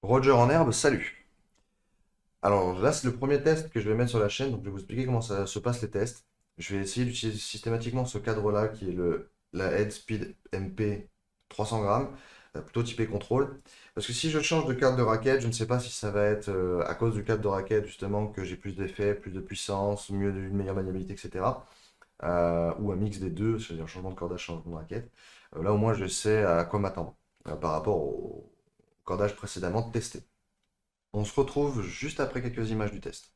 Roger en herbe, salut. Alors là, c'est le premier test que je vais mettre sur la chaîne, donc je vais vous expliquer comment ça se passe les tests. Je vais essayer d'utiliser systématiquement ce cadre-là qui est la Headspeed MP 300 grammes, plutôt typé contrôle. Parce que si je change de cadre de raquette, je ne sais pas si ça va être à cause du cadre de raquette justement que j'ai plus d'effets, plus de puissance, une meilleure maniabilité, etc. Ou un mix des deux, c'est-à-dire changement de cordage, changement de raquette. Là au moins je sais à quoi m'attendre par rapport au cordage précédemment testé. On se retrouve juste après quelques images du test.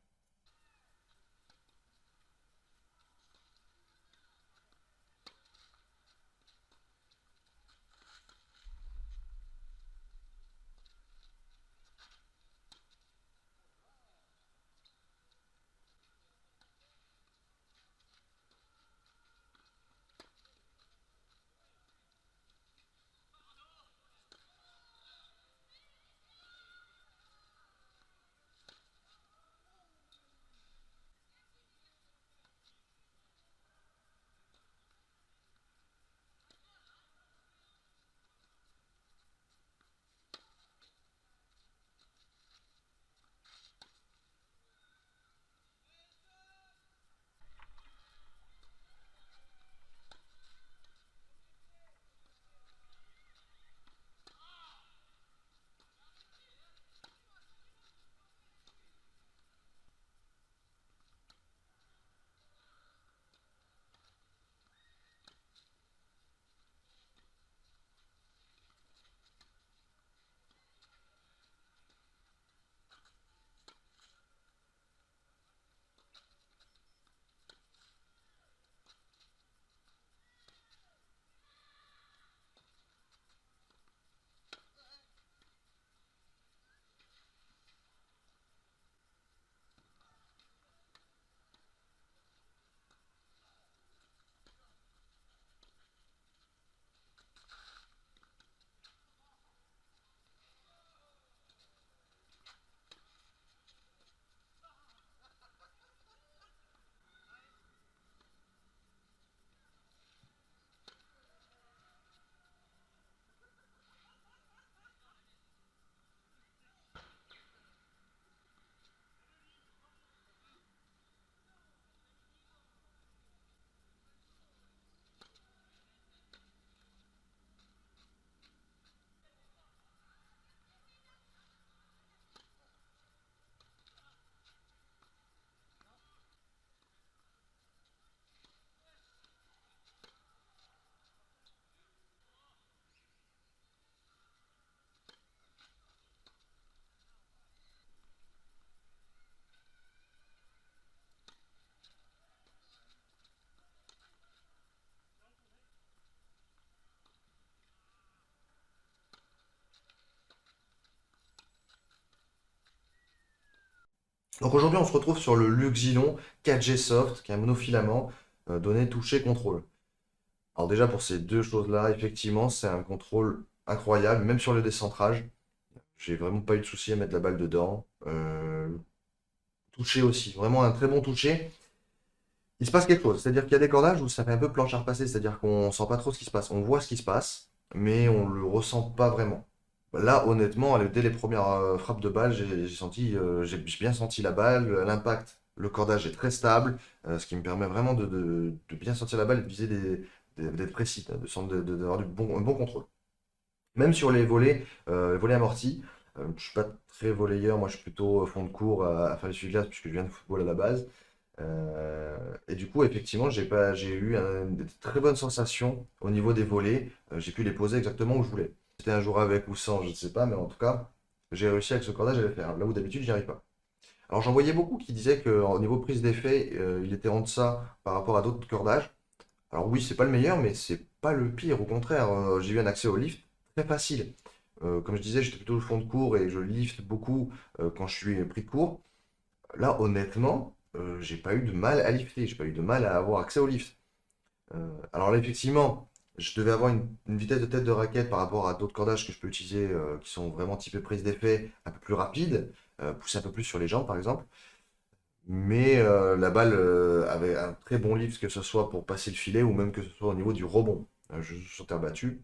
Donc aujourd'hui, on se retrouve sur le Luxilon 4G Soft, qui est un monofilament donné toucher contrôle. Alors déjà pour ces deux choses-là, effectivement, c'est un contrôle incroyable, même sur le décentrage. J'ai vraiment pas eu de souci à mettre la balle dedans. Toucher aussi, vraiment un très bon toucher. Il se passe quelque chose, c'est-à-dire qu'il y a des cordages où ça fait un peu planche à repasser, c'est-à-dire qu'on sent pas trop ce qui se passe. On voit ce qui se passe, mais on le ressent pas vraiment. Là, honnêtement, dès les premières frappes de balle, j'ai bien senti la balle, l'impact, le cordage est très stable, ce qui me permet vraiment de bien sentir la balle et de viser d'être précis, d'avoir un bon contrôle. Même sur les volets amortis, je suis pas très volleyeur, moi je suis plutôt fond de cours à faire les suivi-glace puisque je viens de football à la base. Et du coup, effectivement, j'ai eu de très bonnes sensations au niveau des volets. J'ai pu les poser exactement où je voulais. C'était un jour avec ou sans, je ne sais pas, mais en tout cas, j'ai réussi avec ce cordage à le faire. Là où d'habitude, j'y arrive pas. Alors, j'en voyais beaucoup qui disaient qu'au niveau prise d'effet, il était en deçà par rapport à d'autres cordages. Alors oui, c'est pas le meilleur, mais c'est pas le pire. Au contraire, j'ai eu un accès au lift très facile. Comme je disais, j'étais plutôt au fond de cours et je lift beaucoup quand je suis pris de cours. Là, honnêtement, j'ai pas eu de mal à lifter, j'ai pas eu de mal à avoir accès au lift. Alors là, effectivement, je devais avoir une vitesse de tête de raquette par rapport à d'autres cordages que je peux utiliser qui sont vraiment typés prise d'effet un peu plus rapide, pousser un peu plus sur les jambes par exemple. Mais la balle avait un très bon lift, que ce soit pour passer le filet ou même que ce soit au niveau du rebond. Je joue sur terre battue.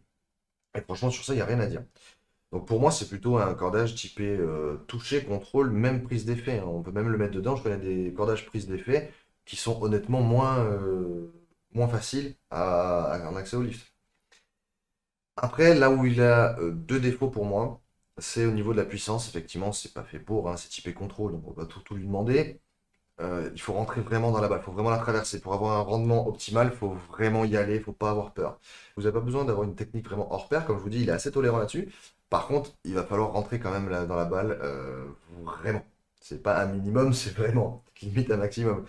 Et franchement, sur ça, il n'y a rien à dire. Donc pour moi, c'est plutôt un cordage typé toucher, contrôle, même prise d'effet, hein. On peut même le mettre dedans. Je connais des cordages prise d'effet qui sont honnêtement moins faciles en accès au lift. Après, là où il a deux défauts pour moi, c'est au niveau de la puissance. Effectivement, c'est pas fait pour, hein, c'est typé contrôle, donc on va tout lui demander. Il faut rentrer vraiment dans la balle, il faut vraiment la traverser. Pour avoir un rendement optimal, il faut vraiment y aller, il faut pas avoir peur. Vous n'avez pas besoin d'avoir une technique vraiment hors pair, comme je vous dis, il est assez tolérant là-dessus. Par contre, il va falloir rentrer quand même dans la balle, vraiment. C'est pas un minimum, c'est vraiment limite un maximum.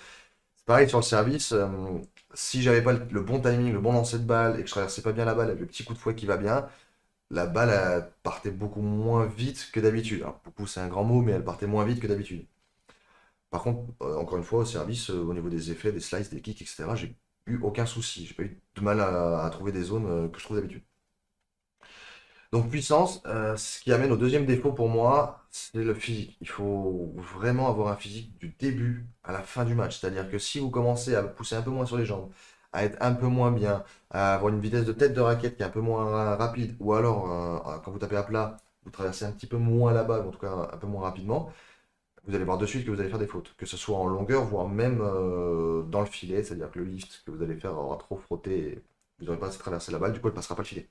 C'est pareil sur le service, si j'avais pas le bon timing, le bon lancer de balle et que je traversais pas bien la balle avec le petit coup de fouet qui va bien, la balle elle partait beaucoup moins vite que d'habitude. Alors, beaucoup, c'est un grand mot, mais elle partait moins vite que d'habitude. Par contre, encore une fois, au service, au niveau des effets, des slices, des kicks, etc., j'ai eu aucun souci. J'ai pas eu de mal à trouver des zones que je trouve d'habitude. Donc puissance, ce qui amène au deuxième défaut pour moi, c'est le physique. Il faut vraiment avoir un physique du début à la fin du match. C'est-à-dire que si vous commencez à pousser un peu moins sur les jambes, à être un peu moins bien, à avoir une vitesse de tête de raquette qui est un peu moins rapide, ou alors quand vous tapez à plat, vous traversez un petit peu moins la balle, ou en tout cas un peu moins rapidement, vous allez voir de suite que vous allez faire des fautes, que ce soit en longueur, voire même dans le filet, c'est-à-dire que le lift que vous allez faire aura trop frotté, et vous n'aurez pas assez traversé la balle, du coup elle ne passera pas le filet.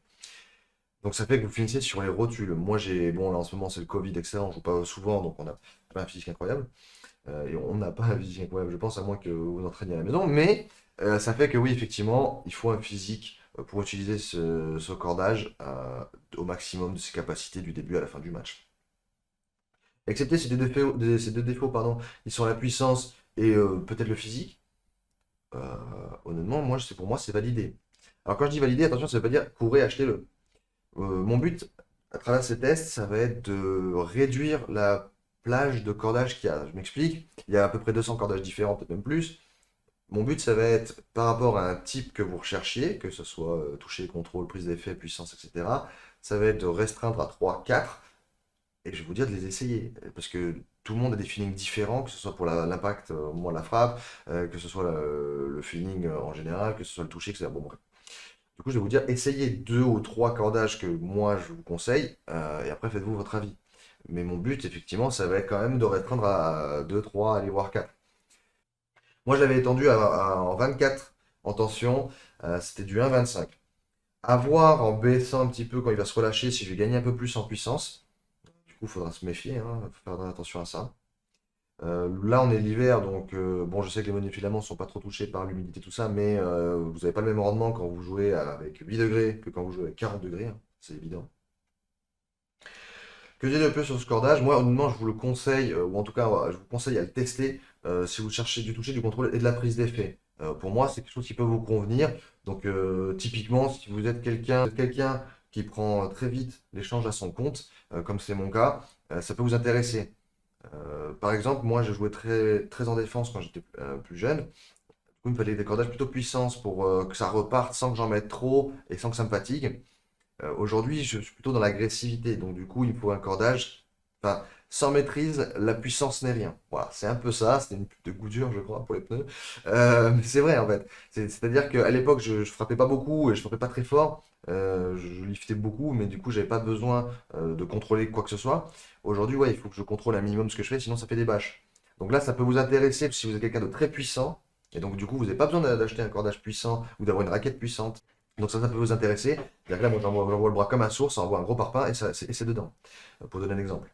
Donc ça fait que vous finissez sur les rotules. Moi bon là en ce moment c'est le Covid, etc. On joue pas souvent, donc on n'a pas un physique incroyable. Et on n'a pas un physique incroyable, je pense, à moins que vous vous entraîniez à la maison. Mais ça fait que oui, effectivement, il faut un physique pour utiliser ce cordage au maximum de ses capacités du début à la fin du match. Excepté ces deux défauts, pardon, ils sont la puissance et peut-être le physique. Honnêtement, pour moi, c'est validé. Alors quand je dis validé, attention, ça ne veut pas dire courez, achetez-le. Mon but à travers ces tests, ça va être de réduire la plage de cordages qu'il y a. Je m'explique, il y a à peu près 200 cordages différents, peut-être même plus. Mon but, ça va être par rapport à un type que vous recherchiez, que ce soit toucher, contrôle, prise d'effet, puissance, etc. Ça va être de restreindre à 3, 4. Et je vais vous dire de les essayer, parce que tout le monde a des feelings différents, que ce soit pour l'impact, moi la frappe, que ce soit le feeling en général, que ce soit le toucher, etc. Bon, bref. Du coup, je vais vous dire, essayez deux ou trois cordages que moi je vous conseille, et après faites-vous votre avis. Mais mon but, effectivement, ça va être quand même de restreindre à 2, 3, aller voir 4. Moi, je l'avais étendu en 24 en tension, c'était du 1,25. À voir en baissant un petit peu quand il va se relâcher, si je vais gagner un peu plus en puissance. Du coup, il faudra se méfier, hein, faut faire attention à ça. Là, on est l'hiver, donc bon, je sais que les monofilaments ne sont pas trop touchés par l'humidité, tout ça, mais vous n'avez pas le même rendement quand vous jouez avec 8 degrés que quand vous jouez avec 40 degrés, hein, c'est évident. Que dire de plus sur ce cordage? Moi, honnêtement, je vous le conseille, ou en tout cas, je vous conseille à le tester si vous cherchez du toucher, du contrôle et de la prise d'effet. Pour moi, c'est quelque chose qui peut vous convenir. Donc, typiquement, si vous êtes quelqu'un qui prend très vite l'échange à son compte, comme c'est mon cas, ça peut vous intéresser. Par exemple, moi, je jouais très, très en défense quand j'étais plus jeune. Du coup, il me fallait des cordages plutôt puissance pour que ça reparte sans que j'en mette trop et sans que ça me fatigue. Aujourd'hui, je suis plutôt dans l'agressivité. Donc, du coup, il me faut un cordage. Enfin, sans maîtrise, la puissance n'est rien. Voilà, c'est un peu ça. C'était une pub de Goodyear, je crois, pour les pneus. Mais c'est vrai, en fait. C'est-à-dire qu'à l'époque, je frappais pas beaucoup et je frappais pas très fort. Je liftais beaucoup, mais du coup, j'avais pas besoin de contrôler quoi que ce soit. Aujourd'hui, ouais, il faut que je contrôle un minimum ce que je fais, sinon ça fait des bâches. Donc là, ça peut vous intéresser si vous êtes quelqu'un de très puissant. Et donc, du coup, vous n'avez pas besoin d'acheter un cordage puissant ou d'avoir une raquette puissante. Donc ça peut vous intéresser. C'est-à-dire que là, moi, j'envoie le bras comme un sourd, ça envoie un gros parpaing et c'est dedans, pour donner un exemple.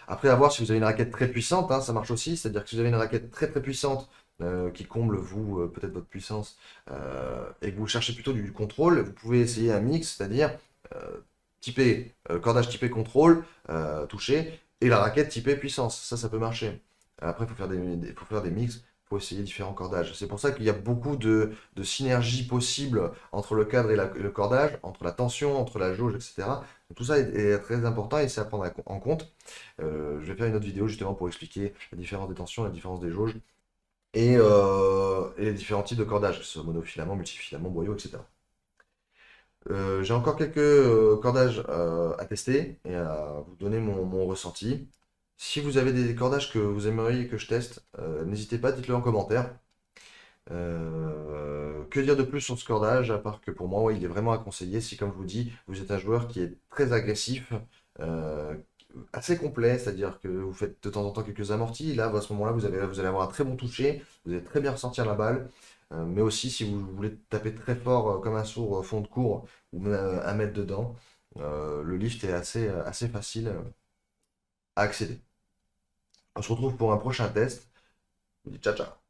Après, à voir si vous avez une raquette très puissante, hein, ça marche aussi. C'est-à-dire que si vous avez une raquette très très puissante qui comble, vous, peut-être votre puissance, et que vous cherchez plutôt du contrôle, vous pouvez essayer un mix, c'est-à-dire euh, cordage typé contrôle, touché, et la raquette typée puissance. Ça peut marcher. Après, faut faire des mix pour essayer différents cordages. C'est pour ça qu'il y a beaucoup de synergie possible entre le cadre et le cordage, entre la tension, entre la jauge, etc. Donc, tout ça est très important et c'est à prendre en compte. Je vais faire une autre vidéo justement pour expliquer la différence des tensions, la différence des jauges et les différents types de cordages, que ce soit monofilament, multifilament, boyau, etc. J'ai encore quelques cordages à tester et à vous donner mon ressenti. Si vous avez des cordages que vous aimeriez que je teste, n'hésitez pas, dites-le en commentaire. Que dire de plus sur ce cordage, à part que pour moi, ouais, il est vraiment à conseiller si, comme je vous dis, vous êtes un joueur qui est très agressif, euh, assez complet, c'est-à-dire que vous faites de temps en temps quelques amortis. Là, à ce moment-là, vous allez avoir un très bon toucher, vous allez très bien ressortir la balle. Mais aussi, si vous voulez taper très fort comme un sourd fond de cours ou même un mètre dedans, le lift est assez facile à accéder. On se retrouve pour un prochain test. Je vous dis ciao ciao.